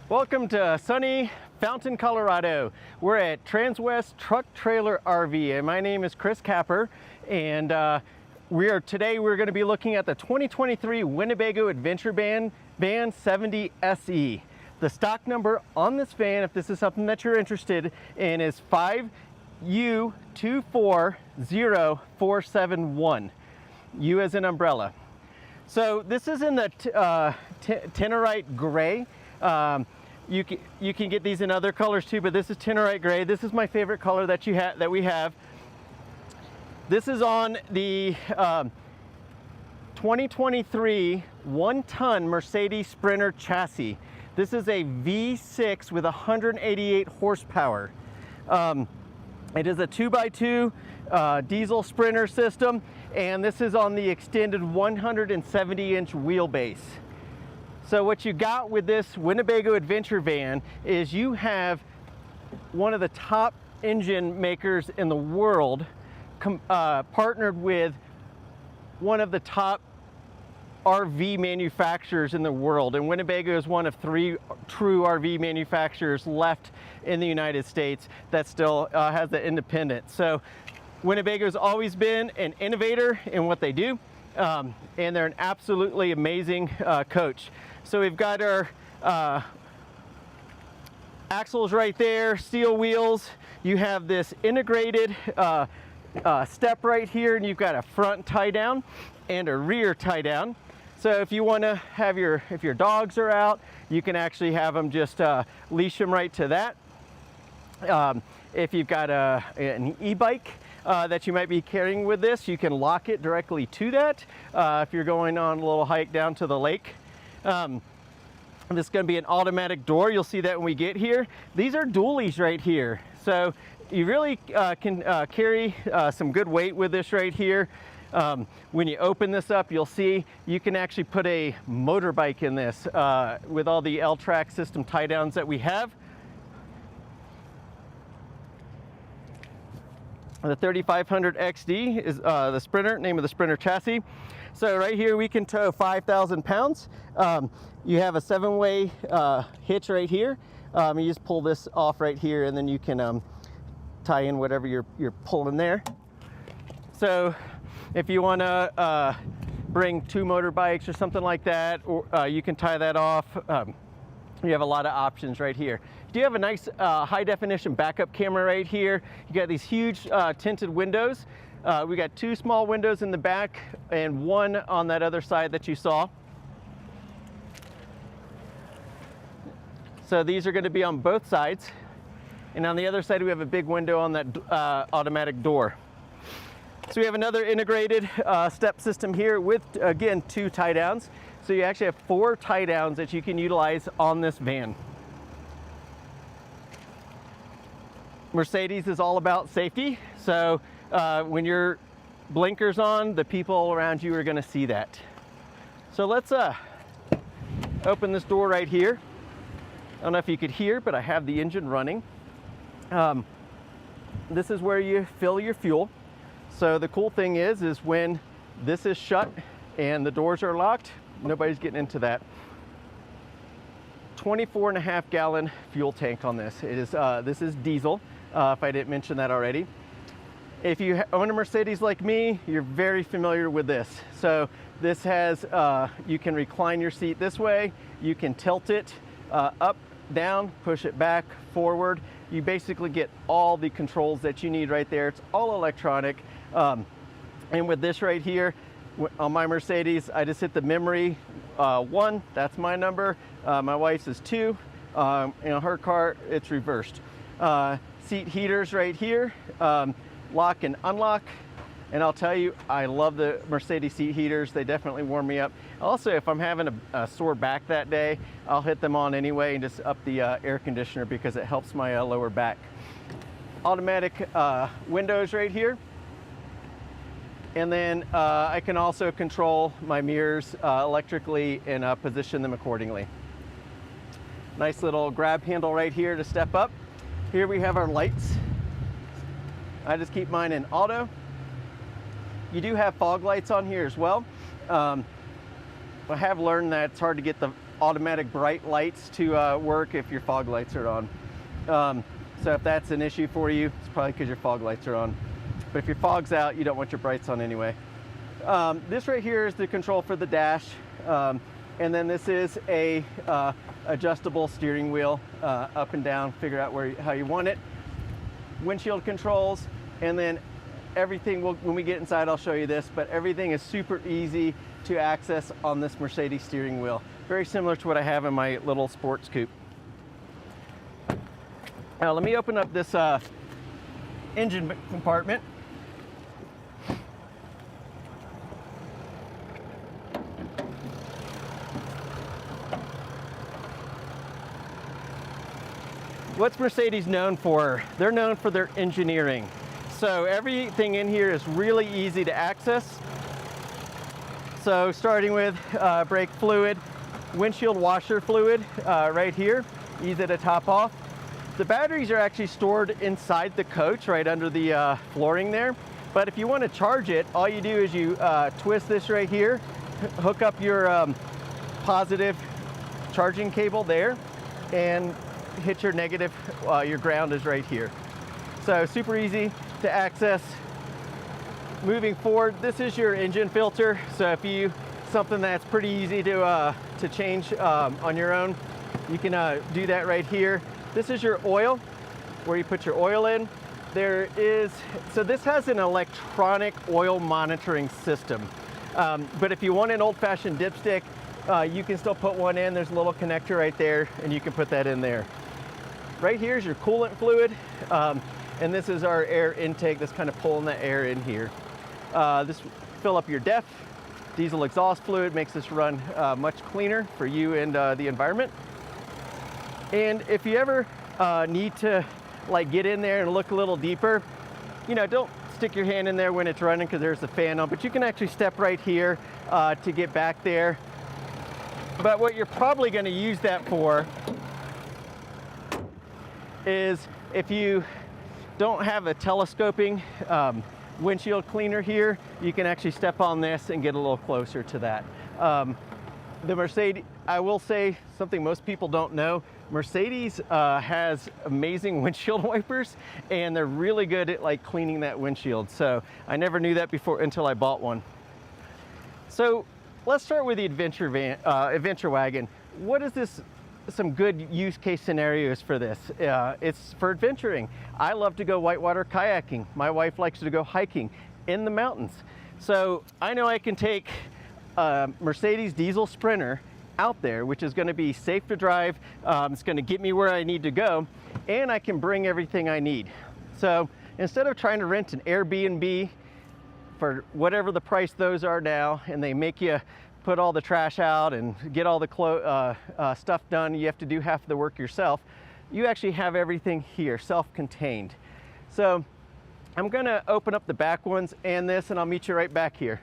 Welcome to sunny Fountain, Colorado. We're at Transwest Truck Trailer RV, and my name is Chris Capper, and today we're going to be looking at the 2023 Winnebago Adventure Van 70 SE. The stock number on this van, if this is something that you're interested in, is 5U240471. U as in umbrella. So this is in the Tannerite Gray. You can get these in other colors too, but this is Tannerite Gray. This is my favorite color that we have. This is on the 2023 one-ton Mercedes Sprinter chassis. This is a V6 with 188 horsepower. It is a 2x2 diesel Sprinter system, and this is on the extended 170-inch wheelbase. So what you got with this Winnebago Adventure Van is you have one of the top engine makers in the world partnered with one of the top RV manufacturers in the world, and Winnebago is one of 3 true RV manufacturers left in the United States that still has the independence. So Winnebago's always been an innovator in what they do, and they're an absolutely amazing coach. So we've got our axles right there, steel wheels. You have this integrated step right here, and you've got a front tie down and a rear tie down. So if you want to have if your dogs are out, you can actually have them just leash them right to that. If you've got an e-bike that you might be carrying with this, you can lock it directly to that if you're going on a little hike down to the lake. This is going to be an automatic door. You'll see that when we get here. These are dualies right here, so you really can carry some good weight with this right here. When you open this up, you'll see you can actually put a motorbike in this with all the L-track system tie downs that we have. The 3500 XD is the Sprinter, name of the Sprinter chassis. So right here we can tow 5,000 pounds. You have a 7-way hitch right here. You just pull this off right here, and then you can tie in whatever you're pulling there. So if you want to bring 2 motorbikes or something like that, or you can tie that off. You have a lot of options right here. You do have a nice high definition backup camera right here. You got these huge tinted windows. We got 2 small windows in the back and 1 on that other side that you saw. So these are going to be on both sides. And on the other side, we have a big window on that automatic door. So we have another integrated step system here with, again, 2 tie downs. So you actually have 4 tie downs that you can utilize on this van. Mercedes is all about safety. So when your blinkers on, the people around you are going to see that. So let's open this door right here. I don't know if you could hear, but I have the engine running. This is where you fill your fuel. So the cool thing is when this is shut and the doors are locked, nobody's getting into that. 24.5 gallon fuel tank on this. It is this is diesel, if I didn't mention that already. If you own a Mercedes like me, you're very familiar with this. So this has, you can recline your seat this way, you can tilt it up, down, push it back, forward. You basically get all the controls that you need right there. It's all electronic. And with this right here, on my Mercedes, I just hit the memory 1, that's my number. My wife's is 2. In her car, it's reversed. Seat heaters right here, lock and unlock. And I'll tell you, I love the Mercedes seat heaters. They definitely warm me up. Also, if I'm having a sore back that day, I'll hit them on anyway and just up the air conditioner because it helps my lower back. Automatic windows right here. And then I can also control my mirrors electrically and position them accordingly. Nice little grab handle right here to step up. Here we have our lights. I just keep mine in auto. You do have fog lights on here as well. I have learned that it's hard to get the automatic bright lights to work if your fog lights are on. So if that's an issue for you, it's probably because your fog lights are on. But if your fog's out, you don't want your brights on anyway. This right here is the control for the dash. And then this is a adjustable steering wheel, up and down, figure out how you want it. Windshield controls, and then everything, when we get inside, I'll show you this, but everything is super easy to access on this Mercedes steering wheel. Very similar to what I have in my little sports coupe. Now let me open up this engine compartment. What's Mercedes known for? They're known for their engineering. So everything in here is really easy to access. So starting with brake fluid, windshield washer fluid right here, easy to top off. The batteries are actually stored inside the coach, right under the flooring there. But if you want to charge it, all you do is you twist this right here, hook up your positive charging cable there, and hit your negative, your ground is right here. So super easy to access. Moving forward, this is your engine filter. So if you, something that's pretty easy to change on your own, you can do that right here. This is your oil, where you put your oil in. So this has an electronic oil monitoring system. But if you want an old-fashioned dipstick, you can still put one in. There's a little connector right there, and you can put that in there. Right here is your coolant fluid, and this is our air intake that's kind of pulling the air in here. This fill up your DEF. Diesel exhaust fluid makes this run much cleaner for you and the environment. And if you ever need to like get in there and look a little deeper, you know, don't stick your hand in there when it's running because there's a fan on, but you can actually step right here to get back there. But what you're probably going to use that for is if you don't have a telescoping windshield cleaner here, you can actually step on this and get a little closer to that. The Mercedes, I will say something most people don't know, Mercedes has amazing windshield wipers, and they're really good at like cleaning that windshield. So I never knew that before until I bought one. So let's start with the adventure wagon. What is this? Some good use case scenarios for this. It's for adventuring. I love to go whitewater kayaking. My wife likes to go hiking in the mountains. So I know I can take a Mercedes diesel Sprinter out there, which is going to be safe to drive. It's going to get me where I need to go, and I can bring everything I need. So instead of trying to rent an Airbnb for whatever the price those are now, and they make you put all the trash out and get all the stuff done, you have to do half the work yourself. You actually have everything here, self-contained. So I'm gonna open up the back ones and this, and I'll meet you right back here.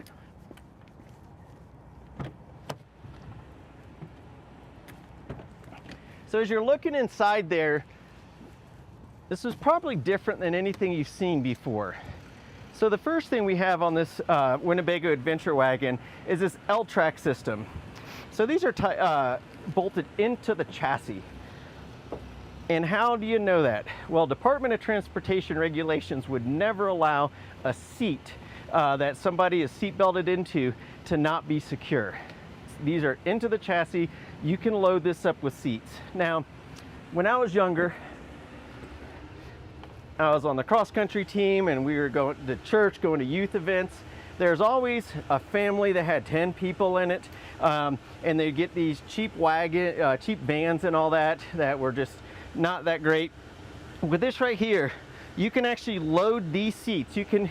So as you're looking inside there, this is probably different than anything you've seen before. So the first thing we have on this Winnebago Adventure Wagon is this L-track system. So these are bolted into the chassis. And how do you know that? Well, Department of Transportation regulations would never allow a seat that somebody is seat belted into to not be secure. These are into the chassis. You can load this up with seats. Now, when I was younger, I was on the cross-country team, and we were going to church, going to youth events. There's always a family that had 10 people in it, and they get these cheap vans and all that were just not that great. With this right here, you can actually load these seats. You can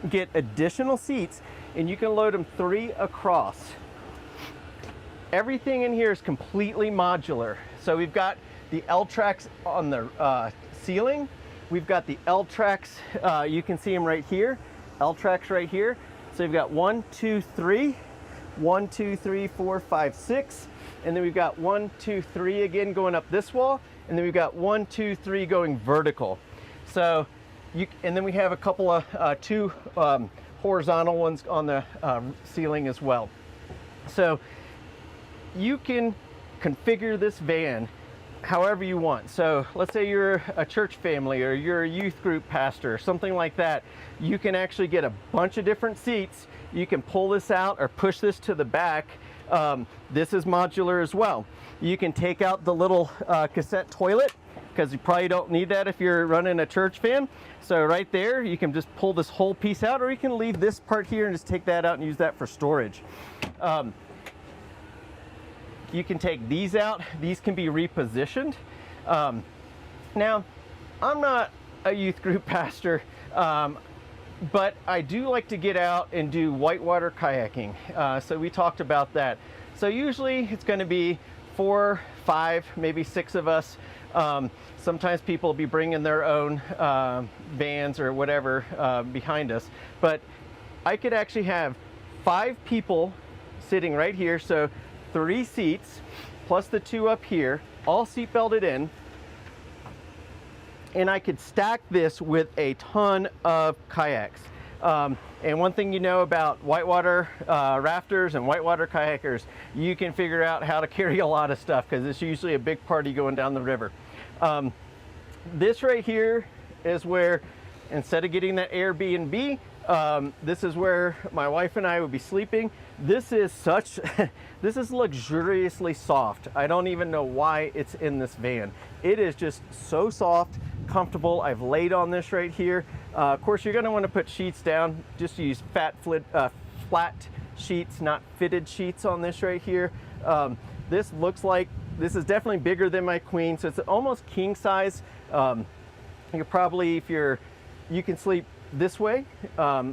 get additional seats, and you can load them 3 across. Everything in here is completely modular. So we've got the L-tracks on the ceiling. We've got the L-tracks, you can see them right here, L-tracks right here. So we've got 1, 2, 3, 1, 2, 3, 4, 5, 6, and then we've got 1, 2, 3 again going up this wall, and then we've got 1, 2, 3 going vertical. So, and then we have a couple of 2 horizontal ones on the ceiling as well. So you can configure this van however you want. So let's say you're a church family or you're a youth group pastor or something like that. You can actually get a bunch of different seats. You can pull this out or push this to the back. This is modular as well. You can take out the little cassette toilet, because you probably don't need that if you're running a church van. So right there, you can just pull this whole piece out, or you can leave this part here and just take that out and use that for storage. You can take these out. These can be repositioned. Now, I'm not a youth group pastor, but I do like to get out and do whitewater kayaking. So we talked about that. So usually it's going to be 4, 5, maybe 6 of us. Sometimes people will be bringing their own vans or whatever behind us. But I could actually have 5 people sitting right here. So 3 seats plus the 2 up here, all seat belted in. And I could stack this with a ton of kayaks. And one thing you know about whitewater rafters and whitewater kayakers, you can figure out how to carry a lot of stuff, because it's usually a big party going down the river. This right here is where, instead of getting that Airbnb, this is where my wife and I would be sleeping. This is such, this is luxuriously soft. I don't even know why it's in this van. It is just so soft, comfortable. I've laid on this right here. Of course, you're gonna wanna put sheets down. Just use flat sheets, not fitted sheets on this right here. This looks like, this is definitely bigger than my queen, so it's almost king size. You're probably, you can sleep this way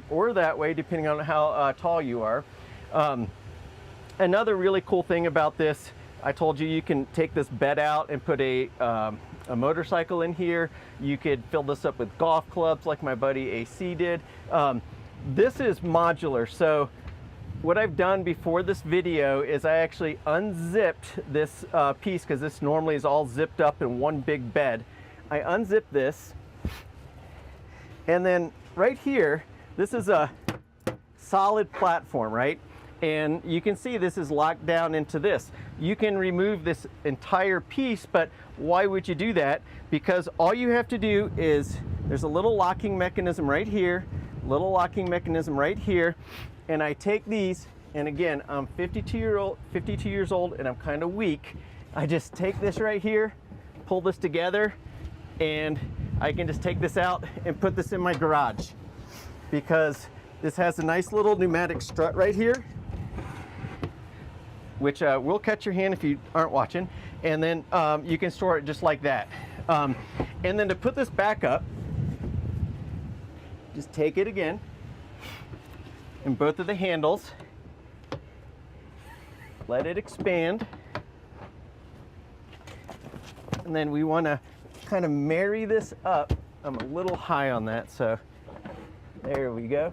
or that way, depending on how tall you are. Another really cool thing about this, I told you can take this bed out and put a motorcycle in here. You could fill this up with golf clubs like my buddy AC did. This is modular, so what I've done before this video is I actually unzipped this piece, because this normally is all zipped up in one big bed. I unzipped this, and then right here, this is a solid platform, right? And you can see this is locked down into this. You can remove this entire piece, but why would you do that? Because all you have to do is, there's a little locking mechanism right here, little locking mechanism right here, and I take these, and again, I'm 52 years old, and I'm kind of weak. I just take this right here, pull this together, and I can just take this out and put this in my garage, because this has a nice little pneumatic strut right here, which will catch your hand if you aren't watching, and then you can store it just like that. And then to put this back up, just take it again, and both of the handles, let it expand, and then we want to kind of marry this up. I'm a little high on that, so there we go.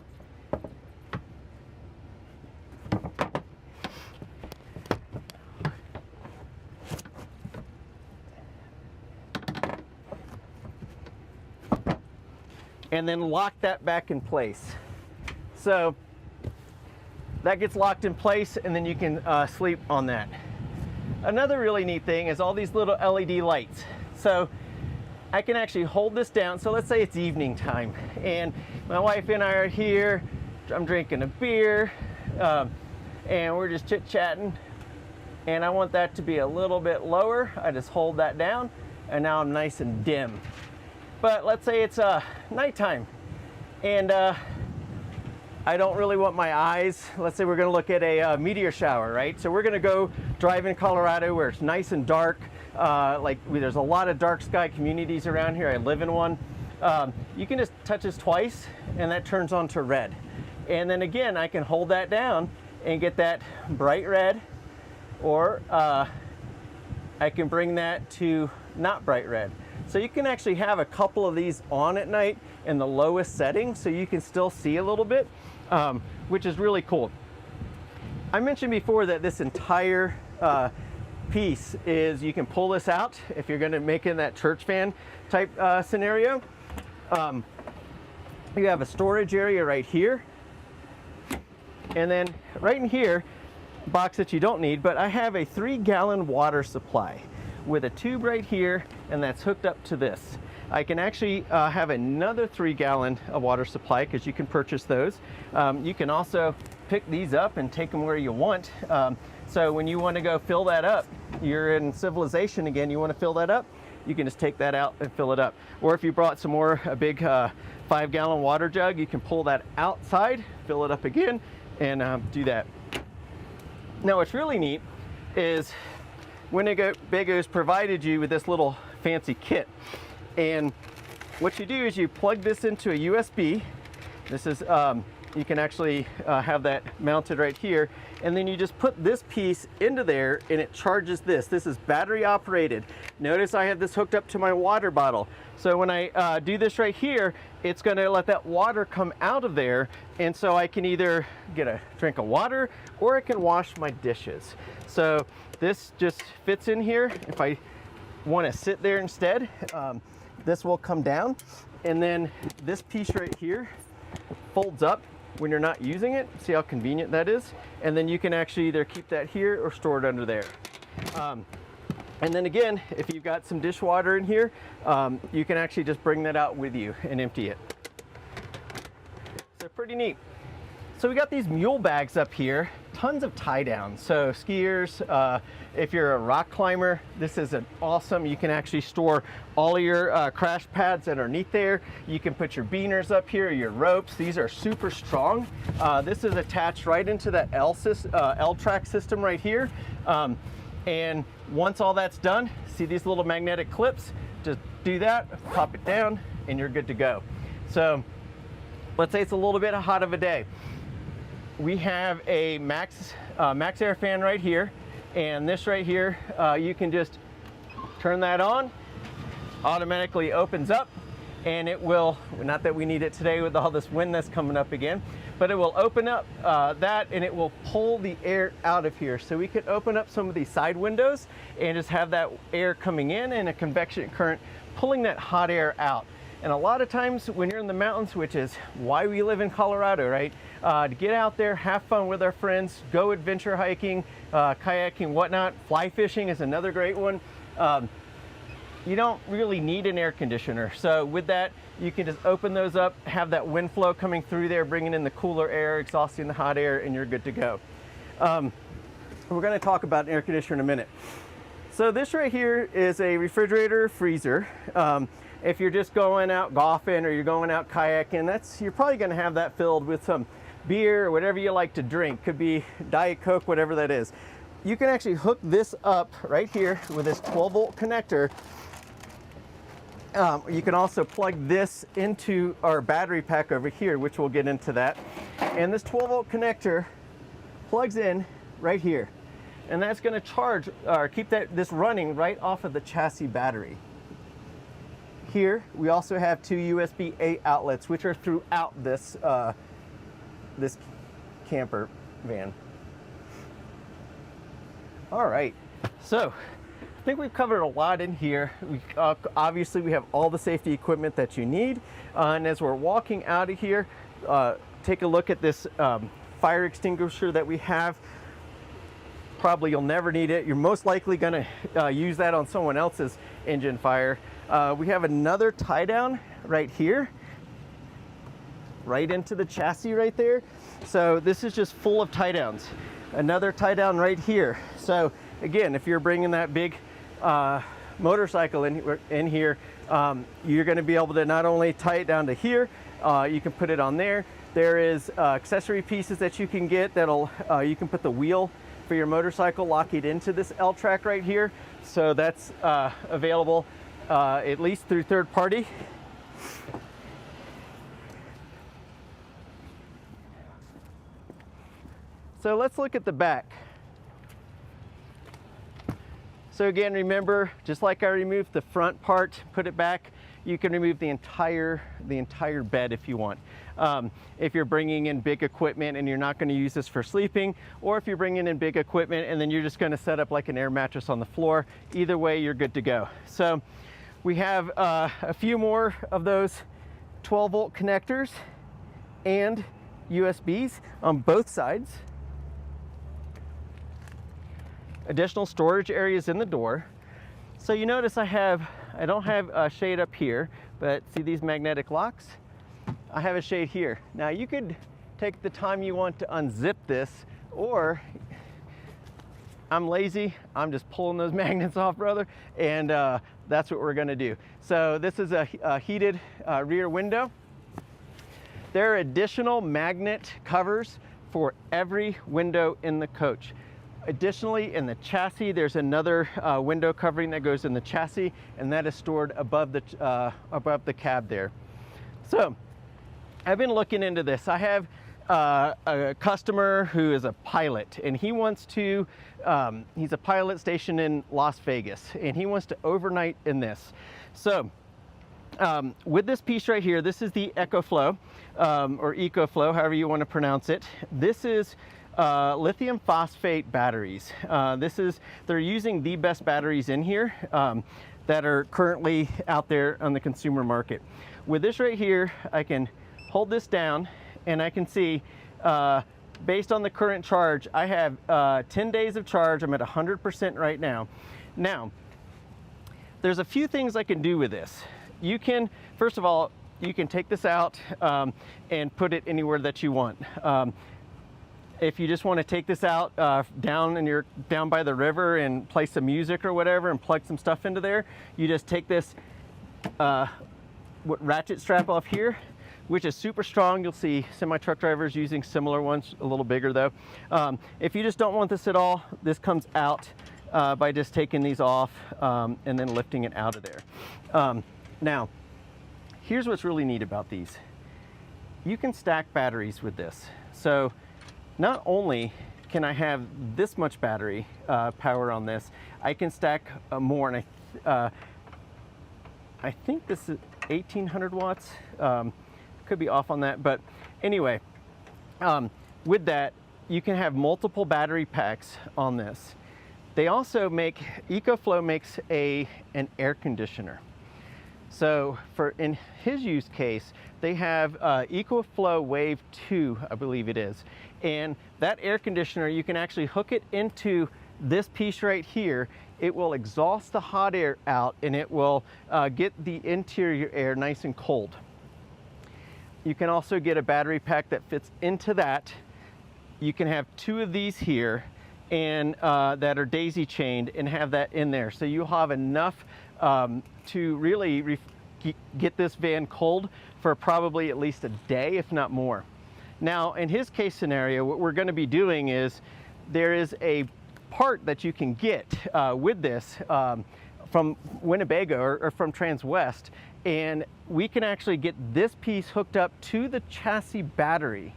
And then lock that back in place. So that gets locked in place, and then you can sleep on that. Another really neat thing is all these little LED lights. So I can actually hold this down. So let's say it's evening time, and my wife and I are here. I'm drinking a beer, and we're just chit-chatting. And I want that to be a little bit lower. I just hold that down, and now I'm nice and dim. But let's say it's nighttime, and I don't really want my eyes. Let's say we're going to look at a meteor shower, right? So we're going to go drive in Colorado where it's nice and dark. There's a lot of dark sky communities around here. I live in one. You can just touch this twice, and that turns on to red. And then again, I can hold that down and get that bright red, or I can bring that to not bright red. So you can actually have a couple of these on at night in the lowest setting, so you can still see a little bit, which is really cool. I mentioned before that this entire piece is, you can pull this out if you're going to make in that church van type scenario. You have a storage area right here, and then right in here box that you don't need, but I have a 3-gallon water supply with a tube right here, and that's hooked up to this. I can actually have another 3-gallon water supply, because you can purchase those. You can also pick these up and take them where you want. So when you want to go fill that up, you're in civilization again, you want to fill that up, you can just take that out and fill it up. Or if you brought some more, a big 5-gallon water jug, you can pull that outside, fill it up again, and do that. Now what's really neat is Winnebago's provided you with this little fancy kit. And what you do is you plug this into a USB. This is, you can actually have that mounted right here. And then you just put this piece into there and it charges this. This is battery operated. Notice I have this hooked up to my water bottle. So when I do this right here, it's gonna let that water come out of there. And so I can either get a drink of water or I can wash my dishes. So this just fits in here. If I wanna sit there instead, this will come down, and then this piece right here folds up when you're not using it. See how convenient that is? And then you can actually either keep that here or store it under there. And then again, if you've got some dishwater in here, you can actually just bring that out with you and empty it. So pretty neat. So we got these mule bags up here, tons of tie downs. So skiers, if you're a rock climber, this is an awesome, you can actually store all of your crash pads underneath there. You can put your beaners up here, your ropes. These are super strong. This is attached right into that L-track system right here. And once all that's done, see these little magnetic clips? Just do that, pop it down, and you're good to go. So let's say it's a little bit hot of a day. We have a max air fan right here, and this right here, you can just turn that on, automatically opens up, and it will, not that we need it today with all this wind that's coming up again, but it will open up that, and it will pull the air out of here. So we could open up some of these side windows and just have that air coming in and a convection current pulling that hot air out. And a lot of times when you're in the mountains, which is why we live in Colorado, right? To get out there, have fun with our friends, go adventure hiking, kayaking, whatnot. Fly fishing is another great one. You don't really need an air conditioner. So with that, you can just open those up, have that wind flow coming through there, bringing in the cooler air, exhausting the hot air, and you're good to go. We're gonna talk about an air conditioner in a minute. So this right here is a refrigerator freezer. If you're just going out golfing or you're going out kayaking, you're probably gonna have that filled with some beer or whatever you like to drink. Could be Diet Coke, whatever that is. You can actually hook this up right here with this 12-volt connector. You can also plug this into our battery pack over here, which we'll get into that. And this 12-volt connector plugs in right here. And that's gonna charge or keep this running right off of the chassis battery. Here, we also have 2 USB-A outlets, which are throughout this, this camper van. All right, so I think we've covered a lot in here. Obviously, we have all the safety equipment that you need. And as we're walking out of here, take a look at this fire extinguisher that we have. Probably you'll never need it. You're most likely gonna use that on someone else's engine fire. We have another tie down right here, right into the chassis right there. So this is just full of tie downs. Another tie down right here. So again, if you're bringing that big motorcycle in here, you're gonna be able to not only tie it down to here, you can put it on there. There is accessory pieces that you can get that'll, you can put the wheel for your motorcycle, lock it into this L-track right here. So that's available at least through third party. So let's look at the back. So again, remember, just like I removed the front part, put it back, you can remove the entire bed if you want. If you're bringing in big equipment and you're not going to use this for sleeping, or if you're bringing in big equipment and then you're just going to set up like an air mattress on the floor, either way, you're good to go. So we have a few more of those 12-volt connectors and USBs on both sides. additional storage areas in the door. So you notice I don't have a shade up here, but see these magnetic locks? I have a shade here. Now you could take the time you want to unzip this, or I'm lazy, I'm just pulling those magnets off, brother, and that's what we're gonna do. So this is a heated rear window. There are additional magnet covers for every window in the coach. Additionally, in the chassis, there's another window covering that goes in the chassis, and that is stored above the cab there. So I've been looking into this. I have a customer who is a pilot, and he wants to, he's a pilot stationed in Las Vegas, and he wants to overnight in this. So with this piece right here, this is the EcoFlow, or EcoFlow, however you want to pronounce it. This is lithium phosphate batteries. They're using the best batteries in here that are currently out there on the consumer market. With this right here, I can hold this down and I can see, based on the current charge, I have 10 days of charge. I'm at 100% right now. Now, there's a few things I can do with this. You can, first of all, you can take this out and put it anywhere that you want. If you just want to take this out down by the river and play some music or whatever and plug some stuff into there, you just take this ratchet strap off here, which is super strong. You'll see semi-truck drivers using similar ones, a little bigger though. If you just don't want this at all, this comes out by just taking these off and then lifting it out of there. Now, here's what's really neat about these. You can stack batteries with this. So not only can I have this much battery power on this, I can stack more, and I think this is 1800 watts. Could be off on that, but anyway, with that, you can have multiple battery packs on this. They also EcoFlow makes an air conditioner. So in his use case, they have EcoFlow Wave 2, I believe it is. And that air conditioner, you can actually hook it into this piece right here. It will exhaust the hot air out, and it will get the interior air nice and cold. You can also get a battery pack that fits into that. You can have 2 of these here and that are daisy chained and have that in there. So you'll have enough to really get this van cold for probably at least a day, if not more. Now, in his case scenario, what we're going to be doing is there is a part that you can get with this from Winnebago or from Transwest, and we can actually get this piece hooked up to the chassis battery.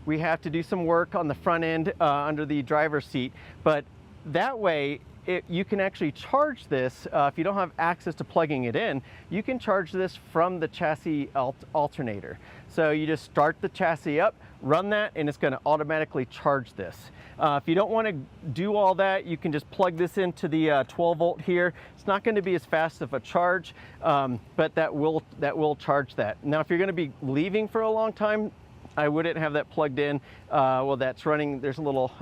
We have to do some work on the front end under the driver's seat, but that way you can actually charge this. If you don't have access to plugging it in, you can charge this from the chassis alternator. So you just start the chassis up, run that, and it's going to automatically charge this. If you don't want to do all that, you can just plug this into the 12 volt here. It's not going to be as fast of a charge, but that will charge that. Now, if you're going to be leaving for a long time, I wouldn't have that plugged in. Well, that's running. There's a little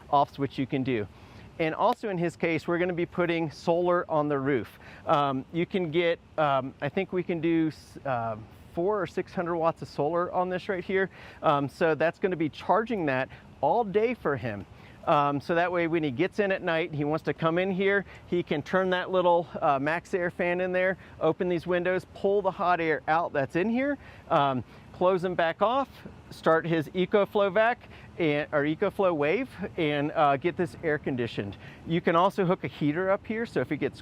off switch you can do. And also in his case, we're going to be putting solar on the roof. You can get, I think we can do 400 or 600 watts of solar on this right here. So that's going to be charging that all day for him. So that way when he gets in at night, he wants to come in here, he can turn that little max air fan in there, open these windows, pull the hot air out that's in here, close them back off, start his EcoFlow vac or EcoFlow Wave, and get this air conditioned. You can also hook a heater up here, so if it gets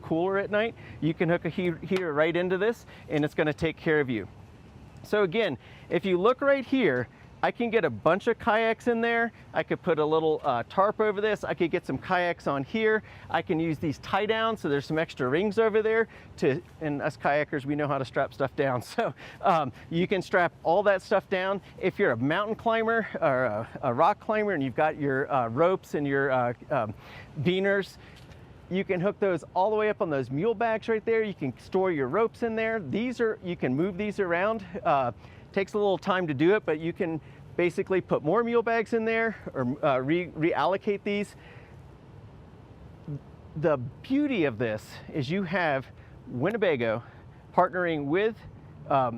cooler at night, you can hook a heater right into this, and it's going to take care of you. So again, if you look right here, I can get a bunch of kayaks in there. I could put a little tarp over this. I could get some kayaks on here. I can use these tie downs, so there's some extra rings over there and us kayakers, we know how to strap stuff down. So you can strap all that stuff down. If you're a mountain climber or a rock climber and you've got your ropes and your beaners, you can hook those all the way up on those mule bags right there. You can store your ropes in there. You can move these around. Takes a little time to do it, but you can basically put more mule bags in there or reallocate these. the beauty of this is you have Winnebago partnering with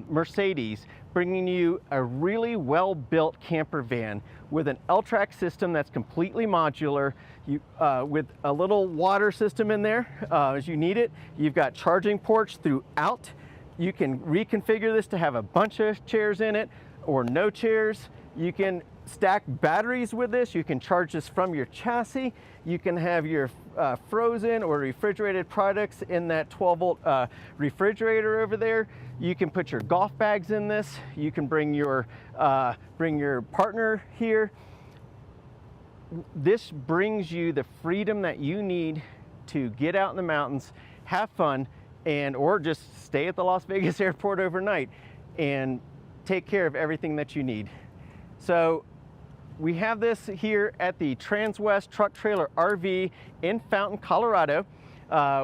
Mercedes, bringing you a really well-built camper van with an L-track system that's completely modular, with a little water system in there as you need it. You've got charging ports throughout. You can reconfigure this to have a bunch of chairs in it or no chairs. You can stack batteries with this. You can charge this from your chassis. You can have your frozen or refrigerated products in that 12-volt refrigerator over there. You can put your golf bags in this. You can bring your partner here. This brings you the freedom that you need to get out in the mountains, have fun, or just stay at the Las Vegas airport overnight and take care of everything that you need. So we have this here at the Transwest Truck Trailer RV in Fountain, Colorado.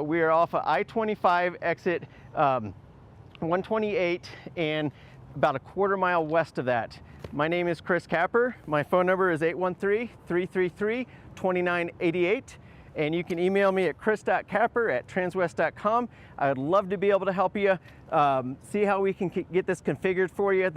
We are off of I-25 exit 128 and about a quarter mile west of that. My name is Chris Capper. My phone number is 813-333-2988. And you can email me at chris.capper@transwest.com. I would love to be able to help you see how we can get this configured for you.